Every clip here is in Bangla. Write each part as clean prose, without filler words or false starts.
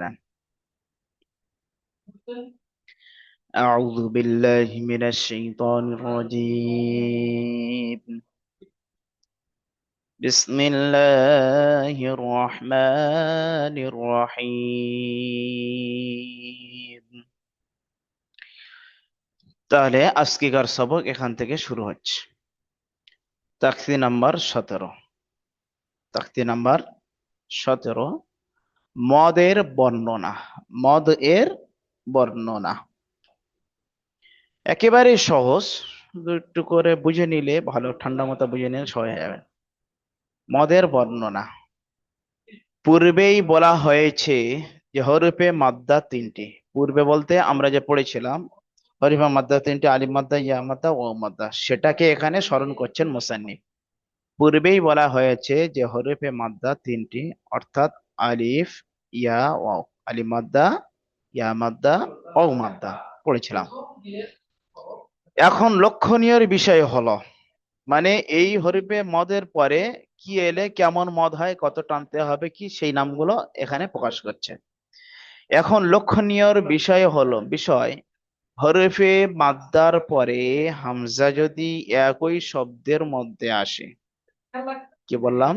নেন। أعوذ بالله من الشيطان الرجيم. بسم الله الرحمن الرحيم. তাহলে আজকের সবক এখান থেকে শুরু হচ্ছে। তাকতি নাম্বার 17। তাকতি নাম্বার 17, মদের বর্ণনা। মদ এর বর্ণনা একেবারে সহজ, একটু করে বুঝে নিলে ভালো, ঠান্ডা মাথা বুঝে নিলে সহজ হয়ে যাবে। মদের বর্ণনা পূর্বেই বলা হয়েছে যে হরফে মাদ্দা তিনটি। পূর্বে বলতে আমরা যে পড়েছিলাম হরফে মাদ্দা তিনটি, আলিফ মাদ্দা, ইয়া মাদ্দা, ওয়াও মাদ্দা, সেটাকে এখানে স্মরণ করছেন মুসান্নিফ। পূর্বেই বলা হয়েছে যে হরফে মাদ্দা তিনটি, অর্থাৎ আলিফ, ইয়া, ওয়াও। আলিফ মাদ্দা, ইয়া মাদ্দা, ওয়াও মাদ্দা পড়েছিলাম। এখন লক্ষণীয় বিষয় হলো, মানে এই হরফে মদের পরে কি এলে কেমন মদ হয়, কত টানতে হবে, কি সেই নামগুলো এখানে প্রকাশ করছে। এখন লক্ষণীয় বিষয় হরফে মাদ্দার পরে হামজা যদি একই শব্দের মধ্যে আসে। কি বললাম?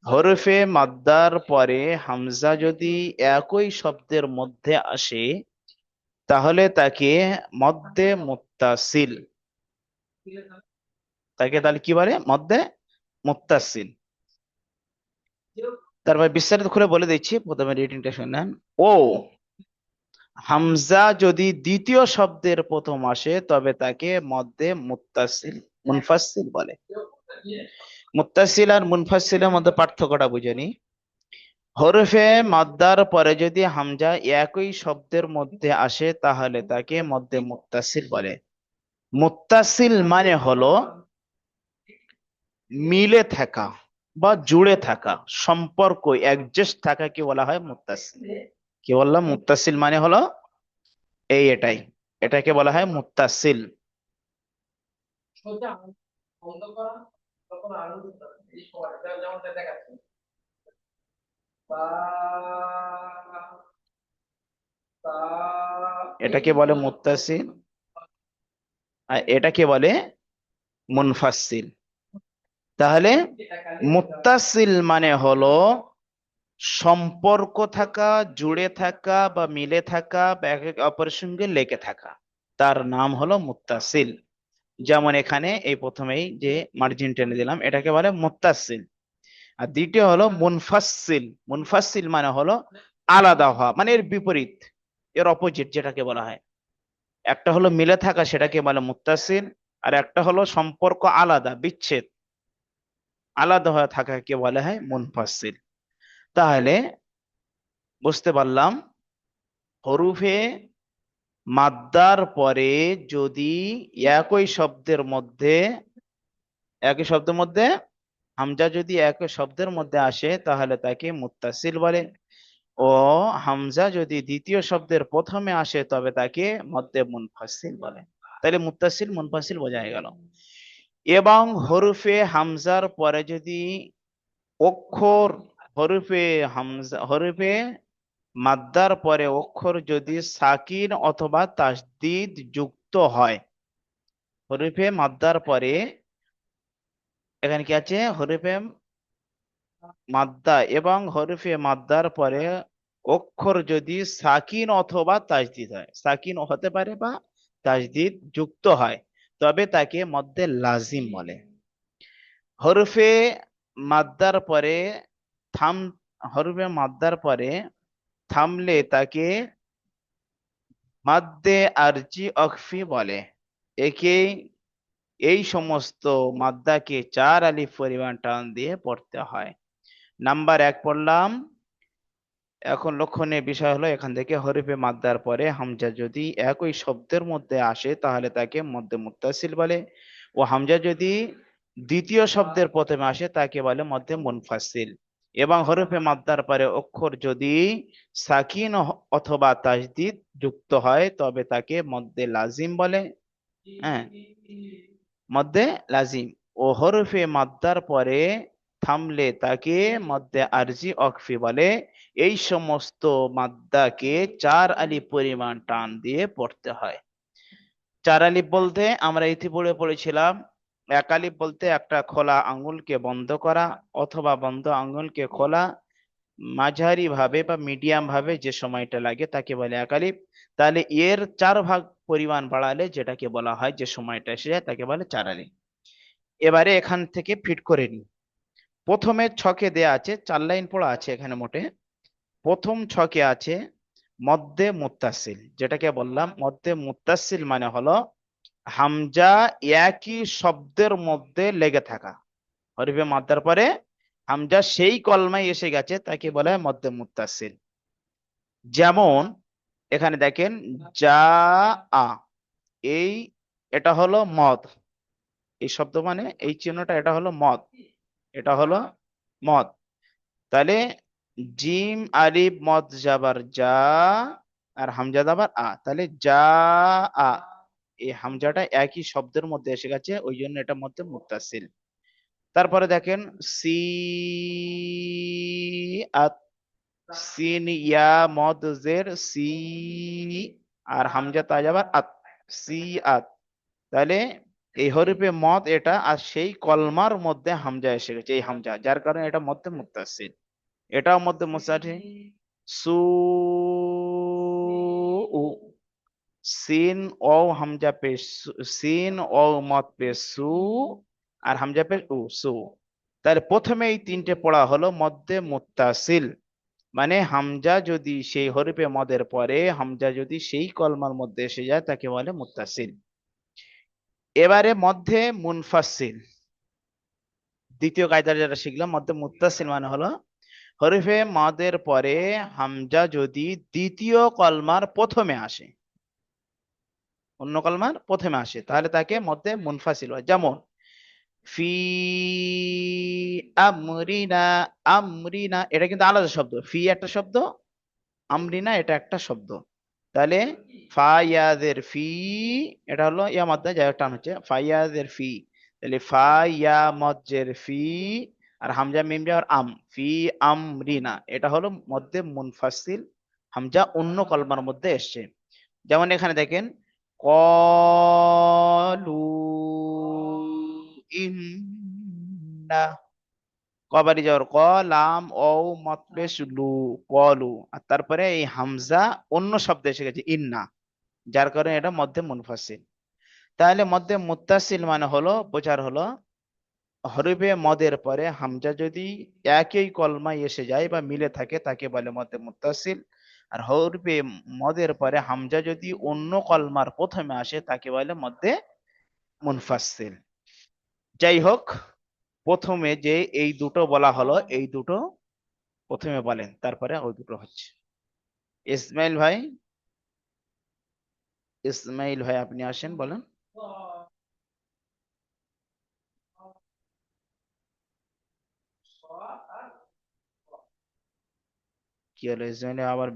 হরফে মাদ্দার পরে হামজা যদি একই শব্দের মধ্যে আসে, তাহলে তাকে মদ্দে মুত্তাসিল, তাহলে কি বলে? মদ্দে মুত্তাসিল। তারপর বিস্তারিত খুলে বলে দিচ্ছি, প্রথমে রিডিংটা শুনেন। ও হামজা যদি দ্বিতীয় শব্দের প্রথম আসে তবে তাকে মদ্দে মুত্তাসিল মুনফাসিল বলে। মুত্তাসিল আর মুনফাসিলের মধ্যে পার্থক্যটা বুঝে নি। হরফে মাদ্দার পরে যদি হামজা একই শব্দের মধ্যে আসে তাহলে তাকে মদ্দে মুত্তাসিল বলে। মুত্তাসিল মানে হলো মিলে থাকা বা জুড়ে থাকা, সম্পর্ক অ্যাডজাস্ট থাকা, কি বলা হয়? মুত্তাসিল। কি বললাম? মুত্তাসিল মানে হলো এটাই, এটাকে বলা হয় মুত্তাসিল। এটাকে বলে মুত্তাসিল আর এটাকে বলে মুনফাসিল। তাহলে মুত্তাসিল মানে হলো সম্পর্ক থাকা, জুড়ে থাকা বা মিলে থাকা বা একে অপরের সঙ্গে লেগে থাকা, তার নাম হলো মুত্তাসিল। যেমন এখানে এই প্রথমেই যে মার্জিন টেনে দিলাম, এটাকে বলে মুত্তাসিল। আর দ্বিতীয় হলো মুনফাসিল। মুনফাসিল মানে হলো আলাদা হওয়া, মানে এর বিপরীত, এর অপোজিট যেটাকে বলা হয়। একটা হলো মিলে থাকা, সেটাকে বলে মুত্তাসিল। আর একটা হলো সম্পর্ক আলাদা, বিচ্ছেদ, আলাদা হয়ে থাকাকে বলা হয় মুনফাসিল। তাহলে বুঝতে পারলাম, হরুফে মাদ্দার পরে যদি একই শব্দের মধ্যে একই শব্দের মধ্যে হামজা যদি একই শব্দের মধ্যে আসে তাহলে তাকে মুত্তাসিল বলে। ও হামজা যদি দ্বিতীয় শব্দের প্রথমে আসে তবে তাকে মধ্যে মুনফাসিল বলে। তাহলে মুত্তাসিল মুনফাসিল বোঝা হয়ে গেল। এবং হরফে হামজার পরে যদি অক্ষর, হরফে মাদ্দার পরে অক্ষর যদি সাকিন অথবা তাসদিদ যুক্ত হয়। হরফে মাদ্দার পরে এখানে কি আছে? হরফে মাদ্দা এবং হরফে মাদ্দার পরে অক্ষর যদি সাকিন অথবা তাজদিদ হয়, সাকিন হতে পারে বা তাজদিদ যুক্ত হয়, তবে তাকে মদ্দে লাজিম বলে। হরফে মাদ্দার পরে থাম হরফে মাদ্দার পরে থামলে তাকে মাদ্দে আরজি অকফি বলে। একে এই সমস্ত মাদ্দাকে 4 আলিফ পরিমাণ টান দিয়ে পড়তে হয়। নাম্বার 1 পড়লাম। এখন লক্ষণীয় বিষয় হলো, এখান থেকে হরফে মাদ্দার পরে হামজা যদি একই শব্দের মধ্যে আসে তাহলে তাকে মদ্দে মুত্তাসিল বলে। ও হামজা যদি দ্বিতীয় শব্দের প্রথমে আসে তাকে বলে মদ্দে মুনফাসিল। এবং হরফে মাদ্দার পরে অক্ষর যদি সাকিন অথবা তাজদিদ যুক্ত হয় তবে তাকে মদ্দে লাজিম বলে। হ্যাঁ, মদ্দে লাজিম। ও হরফে মাদ্দার পরে থামলে তাকে মদ্দে আরজি অকফি বলে। এই সমস্ত মাদ্দাকে 4 আলিফ পরিমাণ টান দিয়ে পড়তে হয়। 4 আলিফ বলতে আমরা ইতিপূর্বে পড়েছিলাম, 1 আলিফ বলতে একটা খোলা আঙ্গুলকে বন্ধ করা অথবা বন্ধ আঙ্গুলকে খোলা, মাঝারি ভাবে বা মিডিয়াম ভাবে যে সময়টা লাগে তাকে বলে 1 আলিফ। তাহলে এর 4 ভাগ পরিমাণ বাড়ালে যেটাকে বলা হয় যে সময়টা এসে যায় তাকে বলে 4 আলিফ। এবারে এখান থেকে ফিট করে নিই। প্রথমে ছকে দেয়া আছে 4 লাইন পড়া আছে এখানে মোটে। প্রথম ছকে আছে মদ্দে মুত্তাসিল, যেটাকে বললাম মদ্দে মুত্তাসিল মানে হলো হামজা একই শব্দের মধ্যে লেগে থাকা। হরফে মাদ্দার পরে হামজা সেই কলমায় এসে গেছে তাকে বলা হয় মদ্দে মুত্তাসিল। যেমন এখানে দেখেন যা আ, এই এটা হলো মদ, এই শব্দ মানে এই চিহ্নটা এটা হলো মদ, এটা হলো মদ। তাহলে জিম আলিফ মদ জাবার যা আর হামজা দাবার আ, তাহলে যা আ, এই হামজাটা একই শব্দের মধ্যে এসে গেছে ওই জন্য এটা মধ্যে মুত্তাসিল। তারপরে দেখেন সি আত, সিন ইয়া মদ জের সি, আর হামজা তা যাবার আত, সি আত। তাহলে এই হরফে মদ এটা আর সেই কলমার মধ্যে হামজা এসে গেছে, এই হামজা, যার কারণে এটা মধ্যে মুত্তাসিল। এটাও মধ্যে মুসাফির। সু উ, সিন ও হামজা পে সিন ও মত পে সু, আর হামজা পে উ, সু। তাহলে প্রথমে এই 3টে পড়া হলো মধ্যে মুত্তাসিল, মানে হামজা যদি সেই হরফে মদের পরে হামজা যদি সেই কলমার মধ্যে এসে যায় তাকে বলে মুত্তাসিল। এবারে মধ্যে মুনফাসিল, দ্বিতীয় কায়দা যেটা শিখলাম, মধ্যে মুত্তাসিল মানে হলো হরফে মদের পরে হামজা যদি দ্বিতীয় কলমার প্রথমে আসে, অন্য কলমার প্রথমে আসে, তাহলে তাকে মধ্যে মুনফাসিল হয়। যেমন ফি আমরিনা, আমরিনা এটা কিন্তু আলাদা শব্দ, ফি একটা শব্দ, আমরিনা এটা একটা শব্দ। তাহলে ফায়াদের ফি, এটা হলো ইয়া মধ্যে যাই হোক টান হচ্ছে ফায়াদের ফি, তাহলে ফাইয়া মজ্জের ফি আর হামজা মিম আর আম, ফি আমরিনা, এটা হলো মধ্যে মুনফাসিল, হামজা অন্য কলমার মধ্যে এসছে। যেমন এখানে দেখেন কলু ইন্না, কবারি যাওয়ার ক, লাম ও মত পেশ লু, কলু, আর তারপরে এই হামজা অন্য শব্দ এসে গেছে ইন্না, যার কারণে এটা মধ্যে মুনফাসিল। তাহলে মধ্যে মুত্তাসিল মানে হলো বোঝার হলো হরফে মদের পরে হামজা যদি একই কলমায় এসে যায় বা মিলে থাকে তাকে বলে মধ্যে মুত্তাসিল, আর হরফে মদের পরে হামজা যদি অন্য কলমার প্রথমে আসে তাকে বলে মধ্যে মুনফাসিল। যাই হোক, প্রথমে যে এই দুটো বলা হলো এই দুটো প্রথমে বলেন, তারপরে ওই দুটো হচ্ছে। ইসমাইল ভাই, ইসমাইল ভাই আপনি আসেন বলেন। কি হলো, ইসমাইল আবার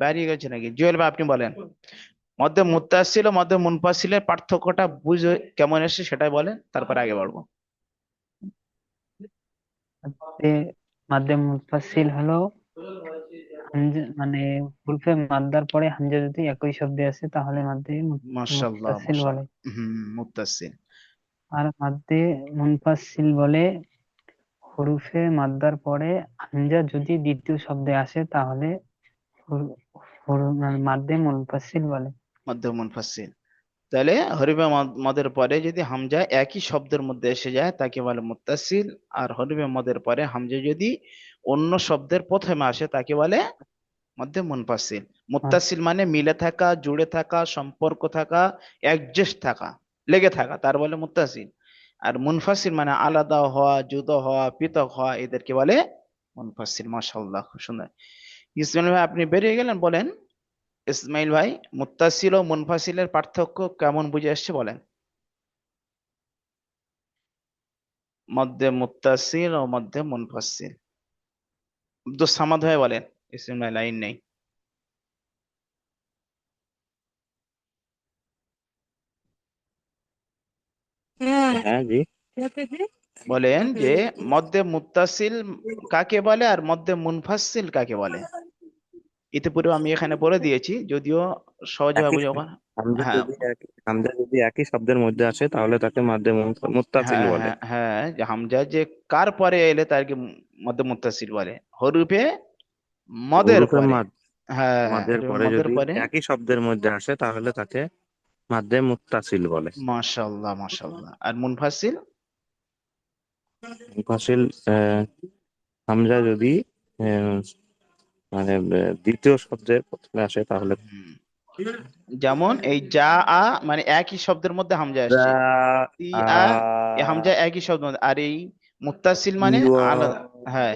বেরিয়ে গেছে নাকি? জুয়েল ভাই আপনি বলেন, মধ্যে মুত্তাসিল ও মধ্যে মুনফাসিলের পার্থক্যটা বুঝে কেমন এসে সেটাই বলেন, তারপরে আগে বাড়বো। মাদ্দে মাদ্দে মুনফাসিল হলো হামজা মানে হরফে মাদ্দার পরে হামজা যদি একই শব্দে আসে তাহলে মাদ্দে মাশাআল্লাহ মুত্তাসিল বলে। মাশাআল্লাহ। মুত্তাসিল। আর মাদ্দে মুনফাসিল বলে হরফে মাদ্দার পরে হামজা যদি দ্বিতীয় শব্দে আসে তাহলে মাদ্দে মুনফাসিল বলে। মধ্যে মুনফাসিল, তাহলে হরফে মদের পরে যদি হামজা একই শব্দের মধ্যে এসে যায় তাকে বলে মুত্তাসিল, আর হরফে মদের পরে হামজা যদি অন্য শব্দের প্রথমে আসে তাকে বলে মধ্যে মুনফাসিল। মুত্তাসিল মানে মিলে থাকা, জুড়ে থাকা, সম্পর্ক থাকা, অ্যাডজাস্ট থাকা, লেগে থাকা, তার বলে মুত্তাসিল। আর মুনফাসিল মানে আলাদা হওয়া, জুদা হওয়া, পৃথক হওয়া, এদেরকে বলে মুনফাসিল। মাশাআল্লাহ, খুব সুন্দর। ইসমাইল ভাই আপনি বেরিয়ে গেলেন, বলেন ইসমাইল ভাই মুত্তাসিল ও মুনফাসিলের পার্থক্য কেমন বুঝে আসছে বলেন। মধ্যে মুত্তাসিল ও মধ্যে মুনফাসিল, আব্দুস সামাদ ভাই বলেন। ইসমাইল ভাই লাইন নেই। হ্যাঁ জি। বলেন যে মদ্দে মুত্তাসিল কাকে বলে আর মদ্দে মুনফাসিল কাকে বলে। ইতিপূর্বে আমি এখানে বলে দিয়েছি, যদিও সহজভাবে একই বুঝাবো। হ্যাঁ, হামজা যদি একই শব্দের মধ্যে আসে তাহলে তাকে মাদ্দে মুত্তাসিল হ্যাঁ, বলে। হ্যাঁ, হ্যাঁ, যে হামজা যে কার পরে এলে তাকে মদ্দে মুত্তাসিল বলে, হরুফে মদের হুরুফে পরে। মাদ হ্যাঁ, মাদের হরুফে পরে মদের যদি পরে। একই শব্দের মধ্যে আসে তাহলে তাকে মাদ্দে মুত্তাসিল বলে। মাশাআল্লাহ, মাশাআল্লাহ। আর মুনফাসিল? মুনফাসিল হামজা যদি আহ, মানে দ্বিতীয় শব্দের প্রথমে আসে তাহলে হুম, যেমন এই যা আ, মানে একই শব্দের মধ্যে হামজা যা আসছে। ই আ আ, এই হামজা একই শব্দ, আর এই মুত্তাসিল মানে ইয়া আলাদা। হ্যাঁ,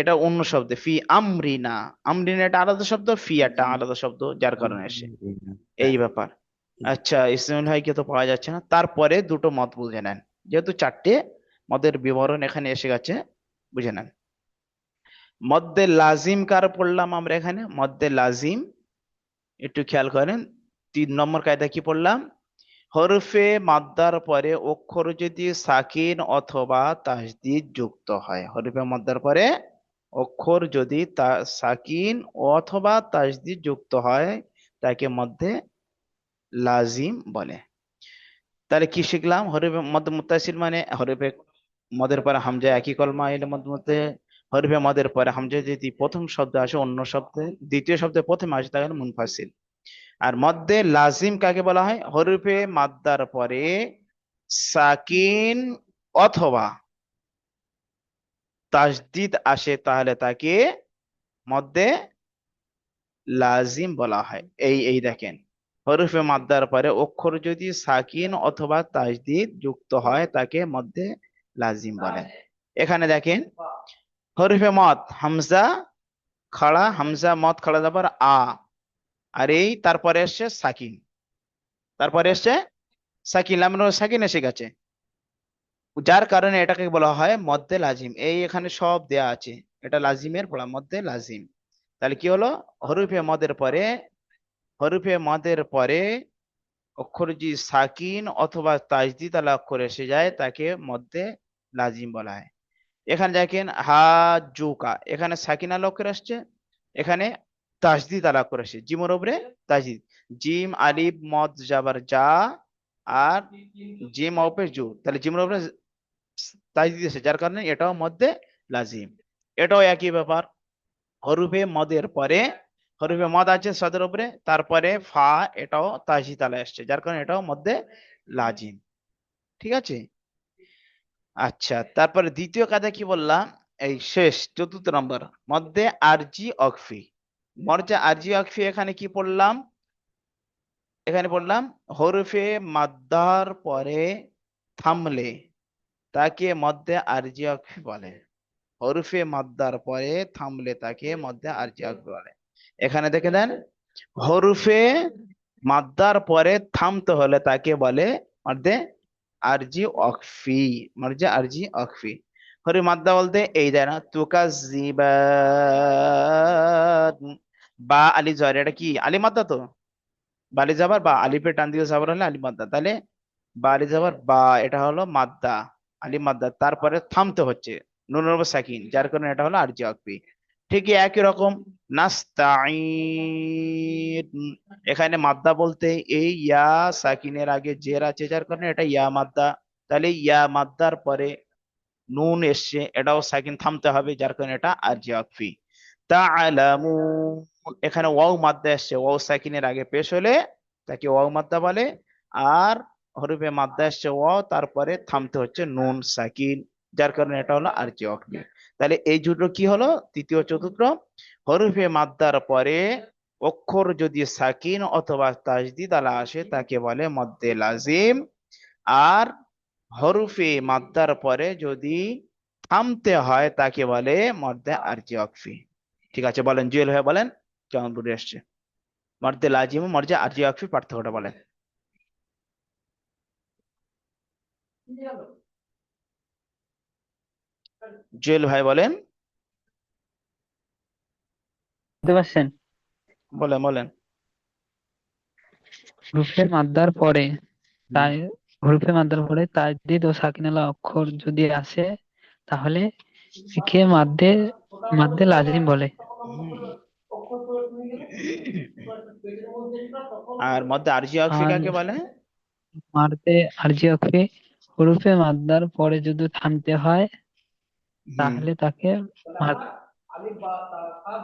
এটা অন্য শব্দ। ফি আমরিনা, আমরিনা এটা আলাদা শব্দ, ফি একটা আলাদা শব্দ, যার কারণে এসে এই ব্যাপার। আচ্ছা, ইসমাইল ভাইকে তো পাওয়া যাচ্ছে না, তারপরে দুটো মত বুঝে নেন, যেহেতু চারটে মদের বিবরণ এখানে এসে গেছে, বুঝে নেন। মদ্দে লাজিম কার পড়লাম আমরা এখানে? মদ্দে লাজিম, একটু খেয়াল করেন। 3 নম্বর কায়দা কি পড়লাম? হরফে মাদ্দার পরে অক্ষর যদি সাকিন অথবা তাসদিদ যুক্ত হয়, হরফে মাদ্দার পরে অক্ষর যদি সাকিন অথবা তাসদিদ যুক্ত হয়, তাকে মধ্যে লাজিম বলে। তাহলে কি শিখলাম? হরফে মদ মুত্তাসিল মানে হরফে মদের পরে হামজা একই কলমা এলে মদ মধ্যে, হরফে মদের পরে হামজা যদি প্রথম শব্দ আসে অন্য শব্দে, দ্বিতীয় শব্দে প্রথমে আসে, তাহলে মুনফাসিল। আর মদ্দে লাজিম কাকে বলা হয়? হরফে মাদ্দার পরে সাকিন অথবা তাসদিদ আসে, তাহলে তাকে মদ্দে লাজিম বলা হয়। এই দেখেন, হরফে মাদ্দার পরে অক্ষর যদি সাকিন অথবা তাসদিদ যুক্ত হয়, তাকে মদ্দে লাজিম বলে। এখানে দেখেন, হরফে মদ হামজা খাড়া, হামজা মদ খাড়া যাবার আ, আর এই তারপরে এসছে সাকিন, তারপরে এসছে সাকিন, লামের মধ্যে সাকিন এসে গেছে, যার কারণে এটাকে বলা হয় মদ্দে লাজিম। এই এখানে সব দেয়া আছে, এটা লাজিমের পড়া, মদ্দে লাজিম। তাহলে কি হলো? হরফে মদের পরে, হরফে মদের পরে অক্ষর যদি সাকিন অথবা তাজদিদ আলা অক্ষর এসে যায়, তাকে মদ্দে লাজিম বলা হয়। এখানে দেখেন হাজুকা, এখানে সাকিন আলা অক্ষর আসছে, এখানে তাজদিদ আলা অক্ষর আসছে, জিমের উপরে তাজদিদ, জিম আলিফ মদ জাবার যা, আর জিম উপরে জু, তাহলে জিমের উপরে তাজদিদ এসেছে, যার কারণে এটাও মধ্যে লাজিম। এটাও একই ব্যাপার, হরফে মদের পরে, হরফে মদ আছে সদের উপরে, তারপরে ফা, এটাও তাজি তালা আসছে, যার কারণে এটাও মধ্যে লাজিম। ঠিক আছে। আচ্ছা, তারপরে দ্বিতীয় কাজে কি বললাম? এই শেষ 4র্থ নম্বর, মধ্যে আরজি অকফি। মর্জা আরজি অকফি, এখানে কি পড়লাম? এখানে পড়লাম হরফে মাদ্দার পরে থামলে তাকে মধ্যে আরজি অকফি বলে। হরফে মাদ্দার পরে থামলে তাকে মধ্যে আরজি অকফি বলে। এখানে দেখে দেন, হরফে মাদ্দার পরে থামতে হলে তাকে বলে মধ্যে আরজি অকফি, মর্জে আরজি অকফি। হরি মাদ্দা বলতে এই দেয় না, তুকাজ্জিবান, বা আলি জয়ের, এটা কি আলি মাদ্দা? তো বালি যাবার বা, আলিফের টান দিয়ে যাবার হলে আলি মাদ্দা, তাহলে বা আলি যাবার বা, এটা হলো মাদ্দা, আলি মাদ্দা, তারপরে থামতে হচ্ছে নুনের উপর সাকিন, যার কারণে এটা হলো আরজি অকফি। ঠিকই একই রকম নাস্তাঈন, এখানে মাদ্দা বলতে এই ইয়া সাকিনের আগে জের আছে, যার কারণে এটা ইয়া মাদ্দা, তাহলে ইয়া মাদ্দার পরে নুন এসছে, এটাও সাকিন, থামতে হবে, যার কারণে এটা আরজি ওয়াকফি। তাআলামুন, এখানে ওয়াও মাদ্দা এসছে, ওয়াও সাকিনের আগে পেশ হলে তাকে ওয়াও মাদ্দা বলে। আর হরফে মাদ্দা এসছে ওয়াও, তারপরে থামতে হচ্ছে নুন সাকিন, যার কারণে এটা হলো আরজি ওয়াকফি। তাহলে এই দুটো কি হলো? তৃতীয় চতুর্থ, হরফে মাদ্দার পরে অক্ষর যদি সাকিন অথবা তাজদিদ আলা আসে, তাকে বলে মদ্দে লাজিম। আর হরফে মাদ্দার পরে যদি থামতে হয়, তাকে বলে মদ্দে আরজি ওয়াকফি। ঠিক আছে, বলেন জুয়েল ভাই, বলেন কেমন বুঝে আসছে? মদ্দে লাজিম ও মদ্দে আরজি ওয়াকফি পার্থক্যটা বলেন। জুয়েল ভাই বলেন, বুঝতে পারছেন? বলেন, বলেন। রুফের মাদ্দার পরে হুম, তাই হরফে মাদ্দার পরে তাজদিদ ও সাকিনালা অক্ষর যদি আসে তাহলে একে মাদ্দে মাদ্দে লাজিম বলে। হুম। আর মধ্যে আরজি অক্ফি আর কাকে বলে? মাদ্দে আরজি অক্ষরে হরফে মাদ্দার পরে যদি থামতে হয় হুম। তাহলে তাকে মাদ-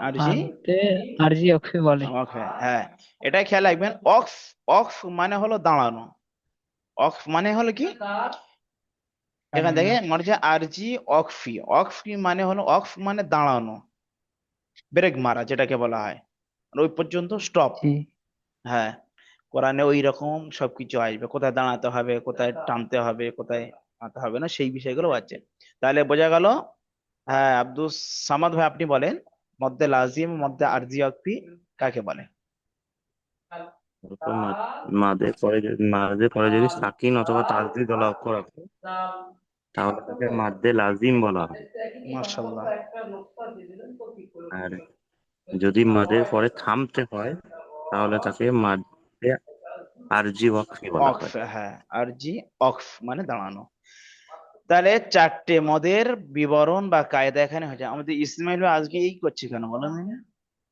আরজি মাদ্দে আরজি অক্ষরে বলে। ওকে, হ্যাঁ, এটা খেয়াল রাখবেন। অক্ফ, অক্ফ মানে হলো দাঁড়ানো। অক্ফ মানে হলো কি, এখান থেকে দাঁড়ানো। মনে হচ্ছে আরজি অক্ফি। অক্ফি মানে হলো, অক্ফ মানে দাঁড়ানো, ব্রেক মারা যেটাকে বলা হয়, আর ওই পর্যন্ত স্টপ। জি হ্যাঁ, কোরআনে ওই রকম সবকিছু আসবে, কোথায় দাঁড়াতে হবে, কোথায় টানতে হবে, কোথায় টানতে হবে না, সেই বিষয়গুলো আছে। তাহলে বোঝা গেল। হ্যাঁ, আব্দুল সামাদ ভাই আপনি বলেন, মধ্যে লাজিম মধ্যে আরজি অক্ফি কাকে বলে? ওরকম মাদের পরে যদি সাকিন অথবা তাসদিদ ওয়ালা অক্ষর আছে তাহলে তাকে মাদ্দে লাজিম বলা হয়। মাশাআল্লাহ। আর যদি মাদের পরে থামতে হয় তাহলে তাকে মাদ্দে আরজি ওয়াকফি বলা অক্ফ, হয়। হ্যাঁ, আরজি অক্ফ মানে দাঁড়ানো। তাহলে চারটে মদের বিবরণ বা কায়দা এখানে হচ্ছে। আমাদের ইসমাইল ভাই আজকে এই করছে কেন বলেন না?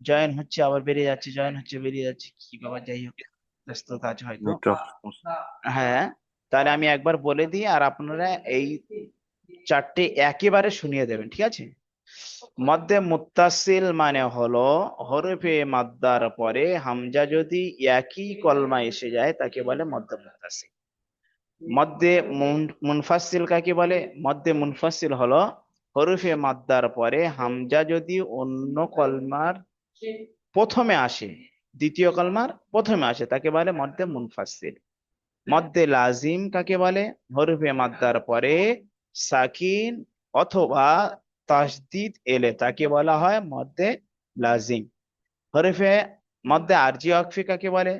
জয়েন হচ্ছে আবার বেরিয়ে যাচ্ছে, জয়েন হচ্ছে বেরিয়ে যাচ্ছে, কি বাবা, যাই হোক, ব্যস্ততা আছে হয়তো। নেটওয়ার্ক। হ্যাঁ, তাহলে আমি একবার বলে দিই আর আপনারা এই চারটে একেবারে শুনিয়ে দেবেন, ঠিক আছে? মধ্যে মুত্তাসিল মানে হলো হরফে মাদ্দার পরে হামজা যদি একই কলমা এসে যায় তাকে বলে মধ্যে মুত্তাসিল। মধ্যে মুনফাসিল কাকে বলে? মধ্যে মুনফাসিল হলো হরফে মাদ্দার পরে হামজা যদি অন্য কলমার প্রথমে আসে, দ্বিতীয় কলমার প্রথমে আসে তাকে বলে মধ্যে মুনফাসিল। মধ্যে লাজিম কাকে বলে? হরফে মাদ্দার পরে সাকিন অথবা তাসদিদ এলে তাকে বলা হয় মধ্যে লাজিম। হরফে মধ্যে আরজি ওয়াকফি কাকে বলে?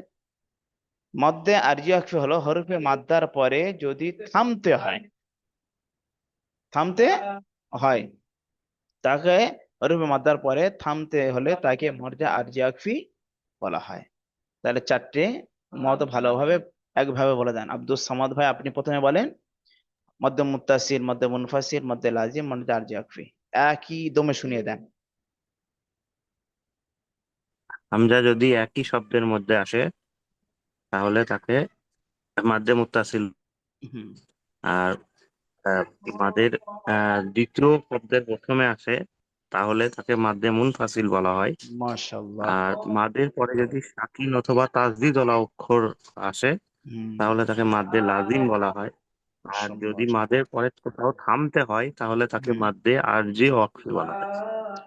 মধ্যে আরজি ওয়াকফি হলো হরফে মাদ্দার পরে যদি থামতে হয়, থামতে হয় তাকে, হরফে মাদ্দার পরে থামতে হলে তাকে মধ্যে আরজি ওয়াকফি বলা হয়। তাহলে চারটে মত ভালোভাবে একভাবে বলে দেন। আব্দুল সামাদ ভাই আপনি প্রথমে বলেন, মধ্যে মুত্তাসিল, মধ্যে মুনফাসিল, মধ্যে লাজিম, মধ্যে আরজি ওয়াকফি, একই দমে শুনিয়ে দেন। হামজা যদি একই শব্দের মধ্যে আসে তাহলে তাকে মাদ্দে মুত্তাসিল। হুম। আর আহ, মাদের দ্বিতীয় শব্দের প্রথমে আসে তাহলে তাকে মাদ্দে মুনফাসিল বলা হয়। মাশাআল্লাহ। আর মাদের পরে যদি সাকিন অথবা তাসদিদ ওয়ালা অক্ষর আসে হুম। তাহলে তাকে মাদ্দে লাজিম বলা হয়। আর যদি মাশাআল্লাহ। মাদের পরে কোথাও থামতে হয় তাহলে তাকে হুম। মাদ্দে আরজি ওয়াকফি বলা হয়।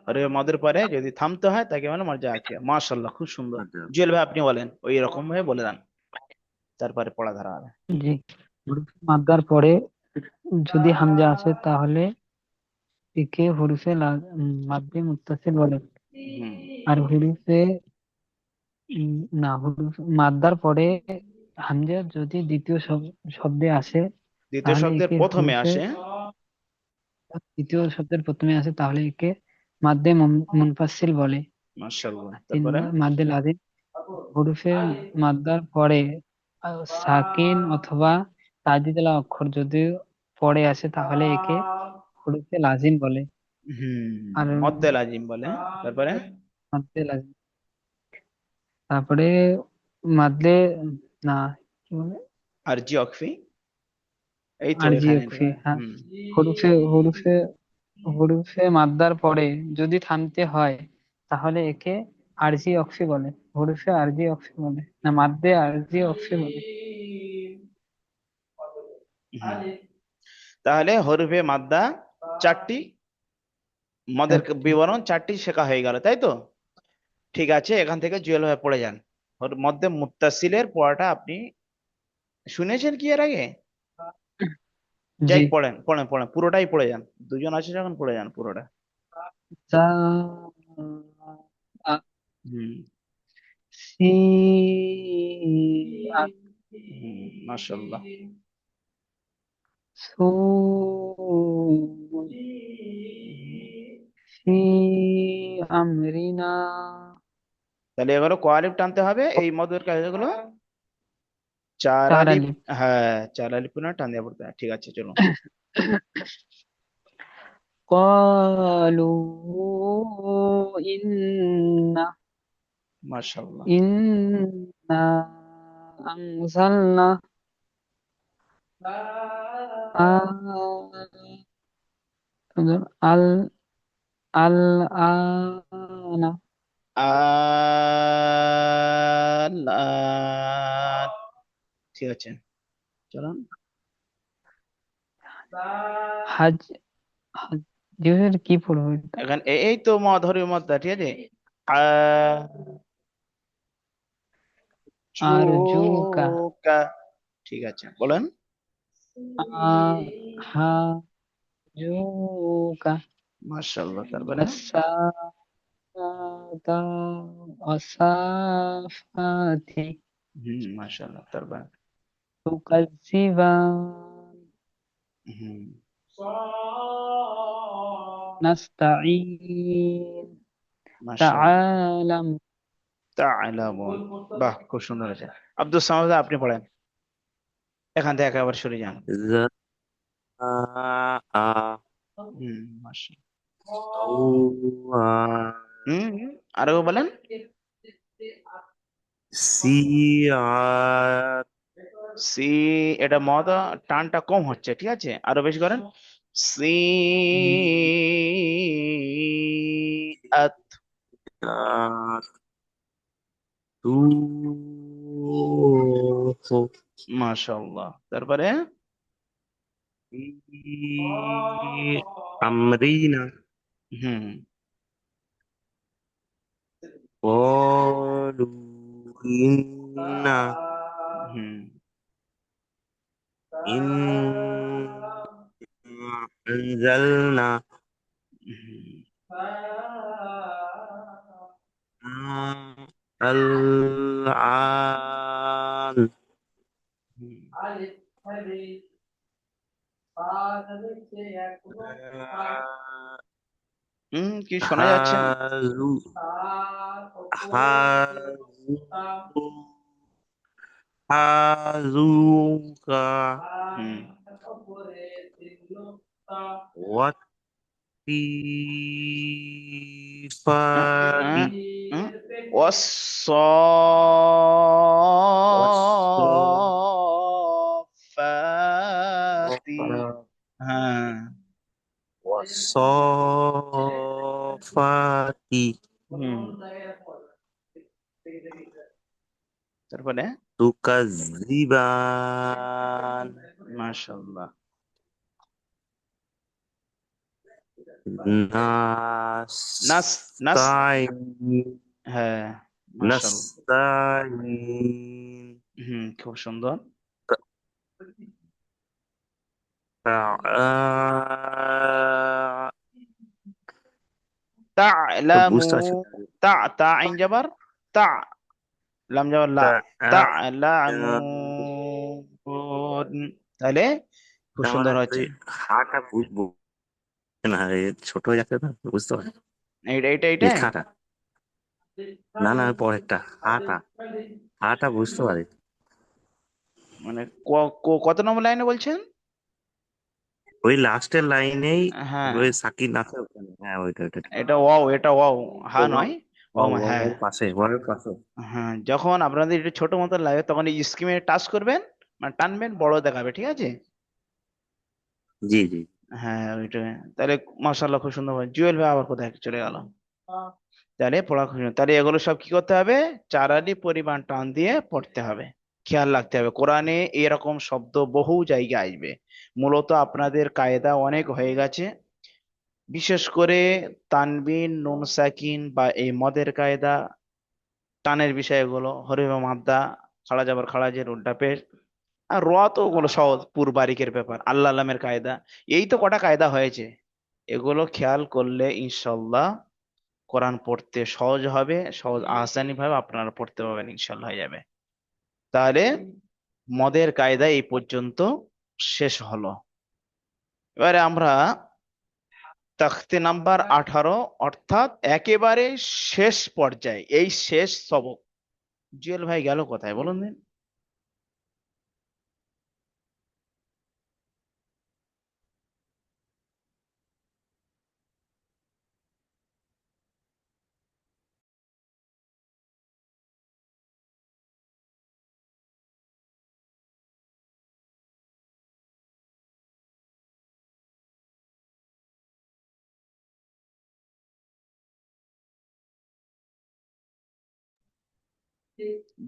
আরে মদের পরে যদি থামতে হয় তাকে মানে মর্যা আঁকিয়া। মাশাআল্লাহ, খুব সুন্দর। মাদ্দে জুয়েল ভাই আপনি বলেন, ওই রকম ভাবে বলে দেন, তারপরে পড়া ধরা হবে। জি হরফে মাদ্দার পরে যদি হামজা আসে তাহলে একে মাদ্দে মুত্তাসিল বলে। হুম। আর হরফে না হরফ মাদ্দার পরে হামজা যদি দ্বিতীয় শব্দে আসে দ্বিতীয় তাহলে শব্দের একে প্রথমে হরফে আসে। দ্বিতীয় শব্দের প্রথমে আসে তাহলে একে মাদ্দে মুনফাসিল বলে। মাশাআল্লাহ, তিন তারপরে? নম্বর মাদ্দে লাজিম হরফে মাদ্দার পরে সাকিন অথবা তাজদিদ অক্ষর যদি পরে আসে তাহলে একে হরফে লাজিম বলে। হুম। আর মদ্দে লাজিম বলে। তারপরে? মাদ্দে লাজিম তারপরে মাদ্দে না কি বলে আরজি ওয়াকফি, এই তো আরজি এখানে। অক্ষি হ্যাঁ হুম। হরফে হরফে হরফে মাদ্দার পরে যদি থামতে হয় তাহলে একে আরজি অক্ষি বলে। হরফে আরজি অক্ষি বলে না মাদ্দে আরজি অক্ষি বলে। হুম। তাহলে হরফে মাদ্দা চারটি, মদের চারটি বিবরণ চারটি শেখা হয়ে গেল, তাই তো? ঠিক আছে, এখান থেকে জুয়েল ভাই পড়ে যান। ওর মধ্যে মুত্তাসিলের পড়াটা আপনি শুনেছেন কি এর আগে? জি যাই, পড়েন পড়েন পড়েন, পুরোটাই পড়ে যান। দুজন আছে যখন, পড়ে যান পুরোটা। তা আ- হুম। সি হুম। মাশাআল্লাহ। সু ফি আমরিনা তাহলে এগুলো কোয়ালিফ টানতে হবে এই মদের কাজগুলো। চার চার আলিফ, আলিফ। হ্যাঁ 4 আলিফ পুনः টান দিয়ে পড়তে হয়। ঠিক আছে চলো। قالوا মাশাআল্লাহ। إنا أنزلنا آ- ال الآن আল্লাহ। ঠিক আছে চলো। হাজ হাজ জিহরের কি পড়বো এটা? এখন এই তো ধরি মদটা, ঠিক আছে। আ আরজুকা চুকা। ঠিক আছে বলেন। হাজুকা মাশাআল্লাহ, তারপরে আসাদা আসাফাতি মাশাআল্লাহ, তারপরে তুকাজ্জিবান হুম নাস্তাঈন মাশাআল্লাহ। তাআলাম। তা'লামুন। বাহ, খুব সুন্দর হয়েছে। আব্দুল সামাদ আপনি পড়েন, এখান থেকে একেবারে সরে যান। জা আ মাশাআল্লাহ। সাওয়া আরো বলেন। সিআত সি, এটা মদ টানটা কম হচ্ছে, ঠিক আছে, আরো বেশি করেন। সি আত। তু মাশাআল্লাহ, তারপরে আমরিনা হুম قالوا إنا হুম إنا أنزلنا হুম الآن কি শোনা যাচ্ছে না? হাজু হাজু হাজুকা হুম আহ, ওয়াতিফাতি আহ, আহ। والصافات। হ্যাঁ والصافات হুম তারপরে تكذبان মাশাআল্লাহ। নাস নাস نستعين হ্যাঁ মাশাআল্লাহ। نستعين খুব সুন্দর। তা'লামু। বুঝতে পারছি তা তা আইন যাবার, তা লাম যাবার লা। তা'লামুন, তাহলে খুব আমার সুন্দর আসলে হচ্ছে। হাটা বুঝবো না, ছোট হয়ে যাচ্ছে না, বুঝতে পারছি এইটা এইটা এইটাই লেখাটা। না না, আমি পরেরটা হাটা হাটা বুঝতে পারি। মানে কত নম্বর লাইনে বলছেন? ওই লাস্টের লাইনেই হ্যাঁ ওই সাকিন আছে ওখানে, হ্যাঁ ওইটা ওইটা এটা ওয়াও, এটা ওয়াও, হা ওয়াও নয়। ওয়াও হ্যাঁ। ওয়াওয়ের পাশে, ওয়াওয়ের পাশে। হ্যাঁ, যখন আপনাদের একটু ছোট মতো লাগে তখন এই স্ক্রিনে টাচ করবেন, মানে টানবেন, বড় দেখাবে, ঠিক আছে। জি জি। হ্যাঁ ওইটা। তাহলে মাশাআল্লাহ, খুব সুন্দর। জুয়েল ভাই আবার কোথায় চলে গেল? তাহলে পড়া খুব সুন্দর। তাহলে এগুলো সব কি করতে হবে? 4 আলি পরিমাণ টান দিয়ে পড়তে হবে, খেয়াল রাখতে হবে। কোরআনে এরকম শব্দ বহু জায়গায় আসবে। মূলত আপনাদের কায়দা অনেক হয়ে গেছে, বিশেষ করে তানবিন, নুন সাকিন বা এই মদের কায়দা, টানের বিষয়গুলো, হরফে মাদ্দা, খাড়া যাবার খাড়া জের উল্টা পেশ, আর র তো ওগুলো সহজ, বারিকের ব্যাপার, আল্লাহ আল্লামের কায়দা, এই তো কটা কায়দা হয়েছে। এগুলো খেয়াল করলে ইনশাল্লাহ কোরআন পড়তে সহজ হবে, সহজ আসানি ভাবে আপনারা পড়তে পারবেন, ইনশাল্লাহ হয়ে যাবে। তাহলে মদের কায়দা এই পর্যন্ত শেষ হলো। এবারে আমরা তাখতে নাম্বার 18, অর্থাৎ একেবারে শেষ পর্যায়ে, এই শেষ সবক। জুয়েল ভাই গেল কোথায় বলুন দিন?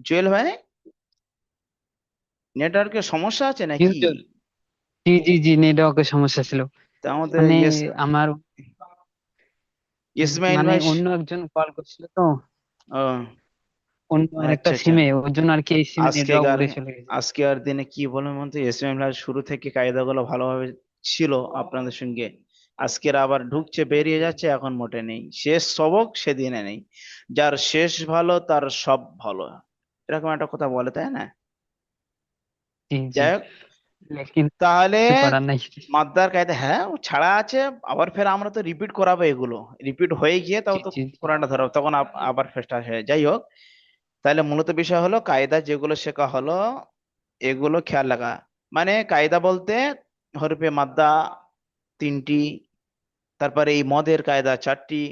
জুয়েল ভাই, নেটওয়ার্কের সমস্যা আছে জি নাকি? হুজুর, জি জি জি, নেটওয়ার্কের সমস্যা ছিল। তা আমাদের মানে ইয়েস, আমার ইসমাইল মানে ভাই অন্য একজন কল করছিল তো, ও অন্য আরেকটা আচ্ছা আচ্ছা। সিমে, ওর জন্য আর কি এই সিমে নেটওয়ার্ক আজকেকার উড়ে চলে গেছে। আজকের দিনে কি বলবো বলতে, ইসমাইল ভাই শুরু থেকে কায়দাগুলো ভালোভাবে ছিল আপনাদের সঙ্গে, আজকের আবার ঢুকছে বেরিয়ে যাচ্ছে, এখন মোটে নেই। শেষ সবক সেদিনে নেই, যার শেষ ভালো তার সব ভালো, এরকম একটা কথা বলে, তাই না? জি জি, যাই হোক, লেকিন তাহলে কিছু করার নাই। মাদ্দার কায়দা হ্যাঁ ও ছাড়া আছে, আবার ফের আমরা তো রিপিট করাবো, এগুলো রিপিট হয়ে গিয়ে তাও জি তো জি জি কোরআনটা ধরাবো, তখন আবার ফেরস্টা হয়ে, যাই হোক। তাহলে মূলত বিষয় হলো কায়দা যেগুলো শেখা হলো এগুলো খেয়াল রাখা। মানে কায়দা বলতে হরফে মাদ্দা তিনটি, তারপরে এই মদের কায়দা চারটি,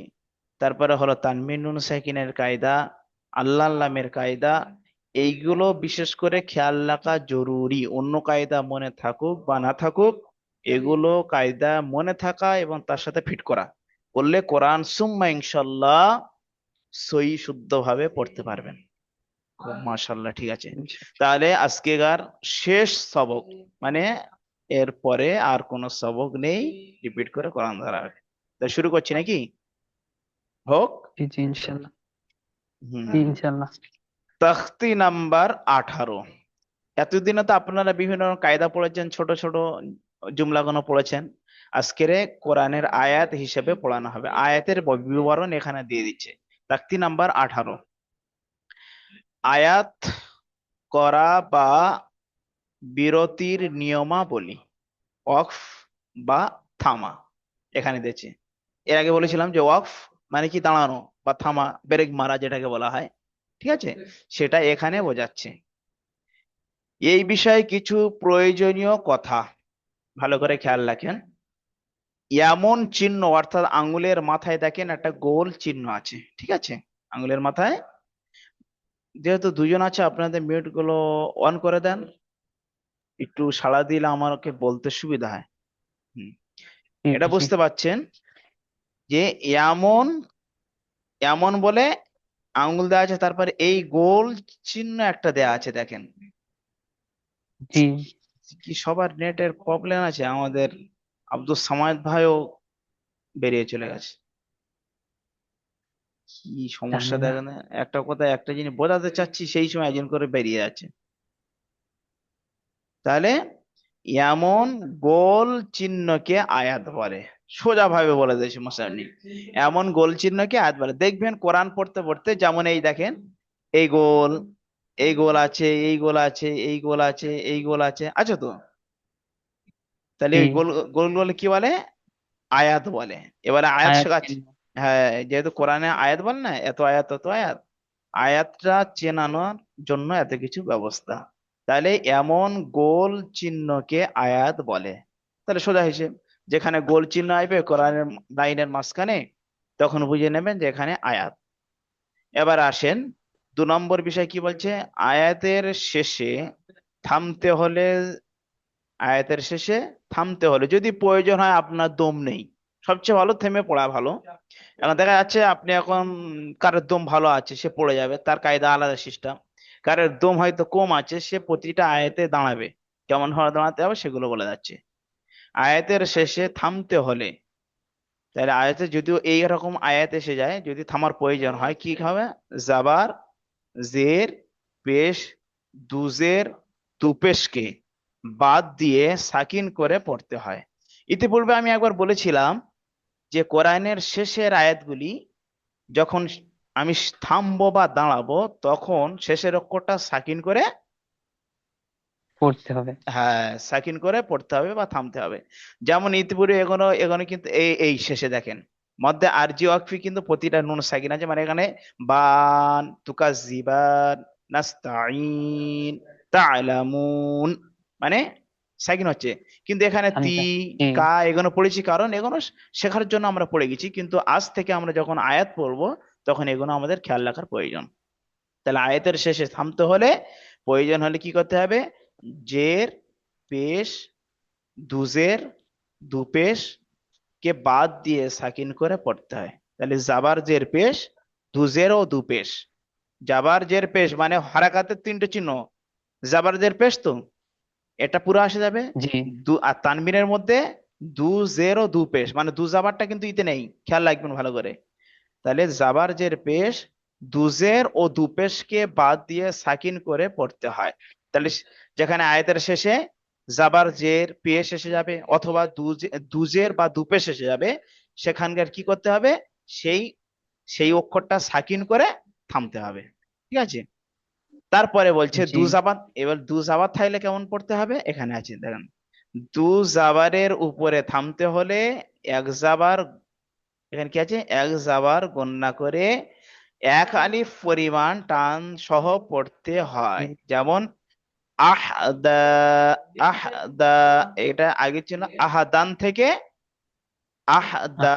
তারপরে হলো তানমিন নুন সাকিনের কায়দা, আল্লাহ লামের কায়দা, এইগুলো বিশেষ করে খেয়াল রাখা জরুরি। অন্য কায়দা মনে থাকুক বা না থাকুক, এগুলো কায়দা মনে থাকা এবং তার সাথে ফিট করা করলে কোরআন সুম্মা ইনশাল্লাহ সহি শুদ্ধভাবে পড়তে পারবেন। খুব মাশাল্লাহ, ঠিক আছে। তাহলে আজকেকার শেষ সবক, মানে এরপরে আর কোনো সবক নেই, রিপিট করে কোরআন ধরা হবে। তা শুরু করছি নাকি? হোক। জি জি, ইনশাল্লাহ। হুম। জি ইনশাল্লাহ। তাখতি নাম্বার 18। এতদিনে তো আপনারা বিভিন্ন রকম কায়দা পড়েছেন, ছোট ছোট জুমলাগুলো পড়েছেন। আজকের কোরআনের আয়াত হিসেবে পড়ানো হবে, আয়াতের বিবরণ এখানে দিয়ে দিচ্ছে। তাখতি নাম্বার 18, আয়াত করা বা বিরতির নিয়মাবলী, ওয়াকফ বা থামা, এখানে দিয়েছে। এর আগে বলেছিলাম যে ওয়াকফ মানে কি, দাঁড়ানো বা থামা, ব্রেক মারা যেটাকে বলা হয়, ঠিক আছে, সেটা এখানে বোঝাচ্ছে। এই বিষয়ে কিছু প্রয়োজনীয় কথা ভালো করে খেয়াল রাখেন। এমন চিহ্ন, অর্থাৎ আঙ্গুলের মাথায় দেখেন একটা গোল চিহ্ন আছে, ঠিক আছে, আঙ্গুলের মাথায়। যেহেতু দুজন আছে, আপনাদের মিউট গুলো অন করে দেন, একটু সাড়া দিলে আমাকে বলতে সুবিধা হয়। হুম। জি এটা জি বুঝতে পারছেন যে এমন, এমন বলে আঙ্গুল দেওয়া আছে, তারপরে এই গোল চিহ্ন একটা দেয়া আছে, দেখেন। জি। কি সবার নেটের প্রবলেম আছে? আমাদের আব্দুল সামাদ ভাইও বেরিয়ে চলে গেছে, কি সমস্যা জানি না। দেখেন। একটা কথা একটা জিনিস বোঝাতে চাচ্ছি, সেই সময় একজন করে বেরিয়ে যাচ্ছে। তাহলে এমন গোল চিহ্নকে আয়াত বলে, সোজা ভাবে বলে দিয়েছে মুসান্নিফ। এমন গোল চিহ্নকে আয়াত বলে। দেখবেন কোরআন পড়তে পড়তে, যেমন এই দেখেন, এই গোল, এই গোল আছে, এই গোল আছে, এই গোল আছে, এই গোল আছে, আছে তো? তাহলে জি, ওই গোল, গোল গোল কি বলে? আয়াত বলে। এবারে আয়াত আয়াত শেখাচ্ছে। চিহ্ন। হ্যাঁ, যেহেতু কোরআনে আয়াত বল না, এত আয়াত তত আয়াত, আয়াতটা চেনানোর জন্য এত কিছু ব্যবস্থা। তাহলে এমন গোল চিহ্নকে আয়াত বলে। তাহলে সোজা হিসেব, যেখানে গোল চিহ্ন আসবে কোরআনের লাইনের মাঝখানে, তখন বুঝে নেবেন যে এখানে আয়াত। এবার আসেন, 2 নম্বর বিষয় কি বলছে। আয়াতের শেষে থামতে হলে, আয়াতের শেষে থামতে হলে যদি প্রয়োজন হয়, আপনার দম নেই, সবচেয়ে ভালো থেমে পড়া ভালো। এখন দেখা যাচ্ছে আপনি এখন, কারোর দম ভালো আছে সে পড়ে যাবে, তার কায়দা আলাদা সিস্টেম। কারোর দম হয়তো কম আছে, সে প্রতিটা আয়াতে দাঁড়াবে, কেমন ভাবে দাঁড়াতে হবে সেগুলো বলে যাচ্ছে। আয়াতের শেষে থামতে হলে, তাহলে আয়াতে যদিও এইরকম আয়াত এসে যায়, যদি থামার প্রয়োজন হয় কি হবে? জাবার, জের, পেশ, দুজের, তুপেশকে বাদ দিয়ে সাকিন করে পড়তে হয়। ইতিপূর্বে আমি একবার বলেছিলাম যে কোরআনের শেষের আয়াতগুলি যখন আমি থামবো বা দাঁড়াবো, তখন শেষের অক্ষরটা সাকিন করে, পড়তে হবে। হ্যাঁ সাকিন করে পড়তে হবে বা থামতে হবে। যেমন ইতিপূর্বে এগোনো এগোনো কিন্তু এই এই শেষে দেখেন, মধ্যে আরজি ওয়াকফি কিন্তু প্রতিটা নুন সাকিন আছে, মানে এখানে বান তুকাজিবান নাস্তাইন তা'লামুন, মানে সাকিন হচ্ছে। কিন্তু এখানে তি, থামতে হবে। জি কা এগুলো পড়েছি, কারণ এগুলো শেখার জন্য আমরা পড়ে গেছি, কিন্তু আজ থেকে আমরা যখন আয়াত পড়বো, তখন এগুলো আমাদের খেয়াল রাখার প্রয়োজন। তাহলে আয়াতের শেষে থামতে হলে, প্রয়োজন হলে কি করতে হবে? জের, পেশ, দুজের, দুপেশ কে বাদ দিয়ে সাকিন করে পড়তে হয়। তাহলে জাবার, জের, পেশ, দুজের ও দুপেশ জাবার জের পেশ মানে হারাকাতের তিনটে চিহ্ন, জাবার জের পেশ তো এটা পুরো আসে যাবে। জি আর তানবিনের মধ্যে দু জের ও দু পেশ, মানে দু জাবারটা কিন্তু ইতে নেই, খেয়াল রাখবেন ভালো করে। তাহলে জাবার জের পেশ দুজের ও দুপেশকে বাদ দিয়ে সাকিন করে পড়তে হয়। তাহলে যেখানে আয়াতের শেষে জাবার জের পেশ এসে যাবে অথবা দুজের বা দুপেশ এসে যাবে, সেখানকার কি করতে হবে, সেই সেই অক্ষরটা সাকিন করে থামতে হবে। ঠিক আছে, তারপরে বলছে জি দুজাবাত। এবার দুজাবাত থাকলে কেমন পড়তে হবে, এখানে আছে দেখেন, দু জাবারের উপরে থামতে হলে এক জাবার, এখানে কি আছে, এক জাবার গণনা করে এক আলিফ পরিমাণ টান সহ পড়তে হয়। যেমন আহদা, আহদা, এটা আগে ছিল আহাদান থেকে আহদা,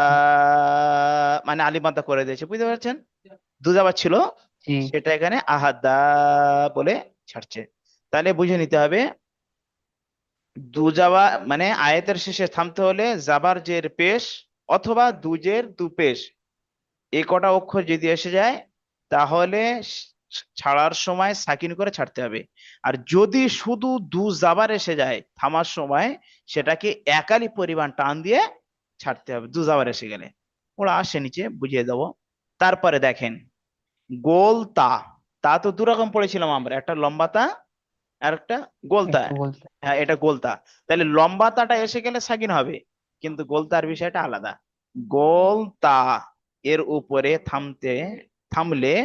আচ্ছা মানে আলিফ মাদ্দা করে দিয়েছে, বুঝতে পারছেন, দু জাবার ছিল, জি সেটা এখানে আহাদা বলে ছাড়ছে। তাহলে বুঝে নিতে হবে, দু জাবা মানে আয়াতের শেষে থামতে হলে জাবার জের পেশ অথবা দুজের দু পেশ, এই কটা অক্ষর যদি এসে যায় তাহলে ছাড়ার সময় সাকিন করে ছাড়তে হবে। আর যদি শুধু দু জাবার এসে যায় থামার সময়, সেটাকে একালি পরিমাণ টান দিয়ে ছাড়তে হবে দু জাবার এসে গেলে। ওরা আসে নিচে বুঝিয়ে দেবো। তারপরে দেখেন গোল তা, তা তো দু রকম পড়েছিলাম আমরা, একটা লম্বা তা আর একটা গোলতা। একটু বলতে হ্যাঁ এটা গোলতা। তাহলে লম্বা তাটা এসে গেলে সাকিন হবে, কিন্তু গোলতার বিষয়টা আলাদা। গোলতা এর উপরে থামলে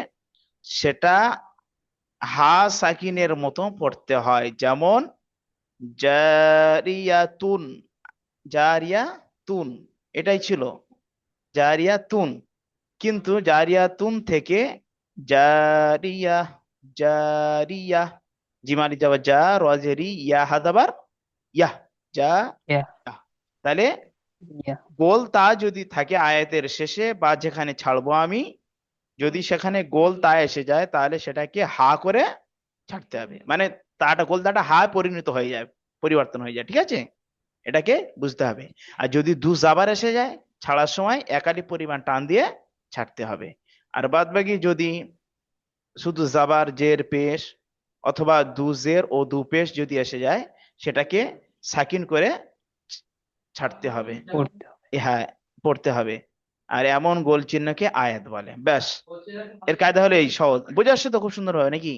সেটা হা সাকিনের মতো পড়তে হয়। যেমন জারিয়াতুন, জারিয়াতুন এটাই ছিল জারিয়াতুন, কিন্তু জারিয়াতুন থেকে জারিয়া, জারিয়া, জিমালি যাবার যা, রজেরি ইয়া হাদাবার ইয়াহ, যা ইয়া ইয়াহ। তাহলে ইয়া গোল তা যদি থাকে আয়াতের শেষে বা যেখানে ছাড়বো আমি, যদি সেখানে গোল তা এসে যায় তাহলে সেটাকে হা করে ছাড়তে হবে, মানে তাটা গোল তাটা হা পরিণত হয়ে যায়, পরিবর্তন হয়ে যায়। ঠিক আছে, এটাকে বুঝতে হবে। আর যদি দু জাবার এসে যায় ছাড়ার সময় একালি পরিমাণ টান দিয়ে ছাড়তে হবে। আর বাদ বাকি যদি শুধু জাবার জের পেশ অথবা দু জের ও দু পেশ যদি এসে যায়, সেটাকে সাকিন করে ছাড়তে হবে। পড়তে হবে। হ্যাঁ পড়তে হবে। আর এমন গোল চিহ্নকে আয়াত বলে। ব্যাস, এর কায়দা হলো এই, সহজ বুঝে আসছে তো খুব সুন্দর ভাবে নাকি?